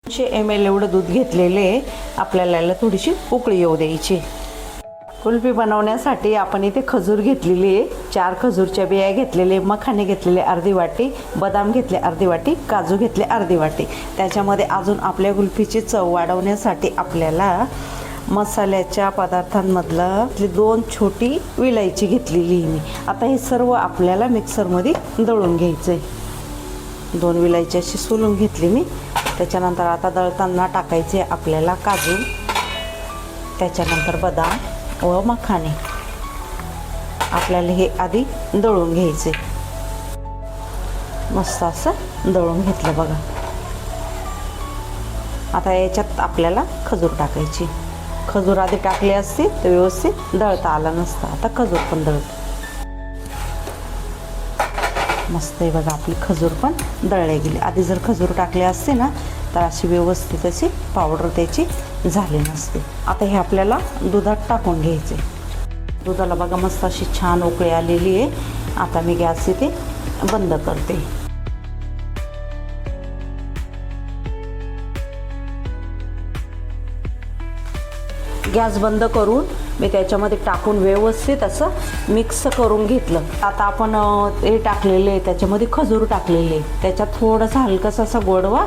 ml एवढं दूध घेतलेले आहे. आपल्याला याला थोडीशी उकळी येऊ द्यायची. कुल्फी बनवण्यासाठी आपण इथे खजूर घेतलेली आहे. 4 खजूरच्या बिया घेतलेले, मखाने घेतलेले अर्धी वाटी, बदाम घेतले अर्धी वाटी, काजू घेतले अर्धी वाटी. त्याच्यामध्ये अजून आपल्या कुल्फीची चव वाढवण्यासाठी आपल्याला मसाल्याच्या पदार्थांमधलं 2 छोटी विलायची घेतलेली आहे मी. आता हे सर्व आपल्याला मिक्सरमध्ये दळून घ्यायचं आहे. 2 विलायची अशी सोलून घेतली मी. त्याच्यानंतर आता दळताना टाकायचे आपल्याला काजू, त्याच्यानंतर बदाम व मखाने. आपल्याला हे आधी दळून घ्यायचे. मस्त असं दळून घेतलं बघा. आता याच्यात आपल्याला खजूर टाकायची. खजूर आधी टाकले असते तर व्यवस्थित दळता आला नसता. आता खजूर पण दळतो. मस्त आहे बघा, आपली खजूर पण दळले गेली. आधी जर खजूर टाकले असते ना तर अशी व्यवस्थित अशी पावडर त्याची झाली नसते. आता हे आपल्याला दुधात टाकून घ्यायचे. दुधाला बघा मस्त अशी छान उकळी आलेली आहे. आता मी गॅस इथे बंद करते. गॅस बंद करून मी त्याच्यामध्ये टाकून व्यवस्थित असं मिक्स करून घेतलं. आता आपण हे टाकलेले आहे, त्याच्यामध्ये खजूर टाकलेले आहे. त्याच्यात थोडासा हलकासा असा गोडवा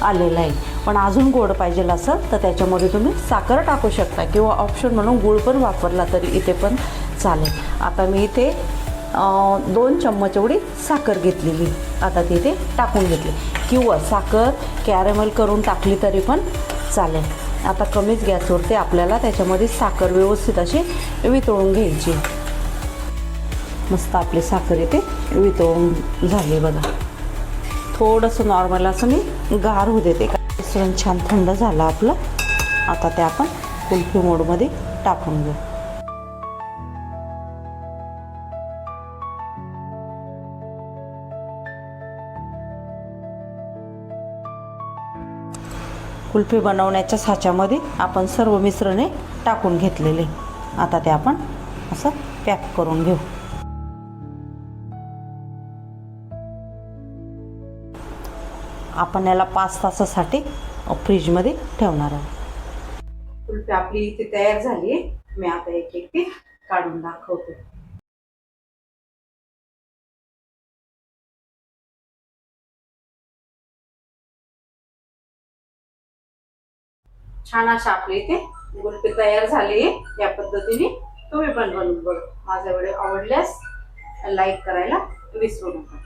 आलेला आहे. पण अजून गोड पाहिजे असेल तर त्याच्यामध्ये तुम्ही साखर टाकू शकता किंवा ऑप्शन म्हणून गूळ पण वापरला तरी इथे पण चालेल. आता मी इथे 2 चम्मच एवढी साखर घेतलेली. आता तिथे टाकून घेतली किंवा साखर कॅरेमल करून टाकली तरी पण चालेल. आता कमीच गॅसवरती आपल्याला त्याच्यामध्ये साखर व्यवस्थित अशी वितळून घ्यायची. मस्त आपली साखर इथे वितळून झाली बघा. थोडंसं नॉर्मल असं मी गार होऊ देते. मिश्रण छान थंड झालं आपलं. आता ते आपण कुल्फी मोडमध्ये टाकून घेऊ. कुल्फी बनवण्याच्या साच्यामध्ये आपण सर्व मिश्रणे टाकून घेतलेले. आता ते आपण असं पॅक करून घेऊ. आपण याला 5 तासासाठी फ्रीजमध्ये ठेवणार आहोत. कुल्फी आपली इथे तयार झाली आहे. मी आता एक एक काढून दाखवते. छान अशा आपली इथे कुल्फी तयार झाली आहे. या पद्धतीने तुम्ही पण बनवून बघा. माझा व्हिडिओ आवडल्यास लाईक करायला विसरू नका.